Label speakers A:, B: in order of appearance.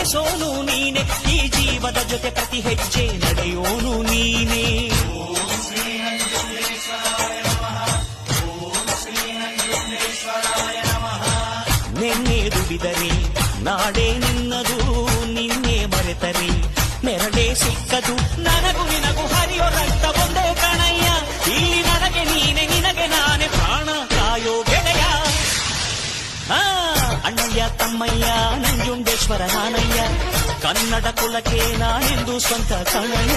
A: ಕೊನೆಗೆ ಸೋನು ನೀನೆ, ಈ ಜೀವದ ಜೊತೆ ಪ್ರತಿ ಹೆಜ್ಜೆ ನಡೆಯೋನು ನೀನೆ. ನಿನ್ನೆ ದುಡಿದರಿ ನಾಡೇ ನಿನ್ನದು, ನಿನ್ನೆ ಮರೆತರಿ ನೆರಳೇ ಸಿಕ್ಕದು. ನನಗೂ ನಿನಗೂ ಹರಿಯೋ ರಕ್ತ ಒಂದೇ ಕಣಯ್ಯ, ಇಲ್ಲಿ ನನಗೆ ನೀನೆ ನಿನಗೆ ನಾನೇ ಪ್ರಾಣ ಕಾಯೋ ಗೆಳೆಯ. ಅಣ್ಣಯ್ಯ ತಮ್ಮಯ್ಯ ನಂಜುಂಡೇಶ್ವರ ನಾನಯ್ಯ, ಕನ್ನಡ ಕುಲಕ್ಕೆ ನಾನೆಂದು ಸ್ವಂತ ಕಣಯ್ಯ.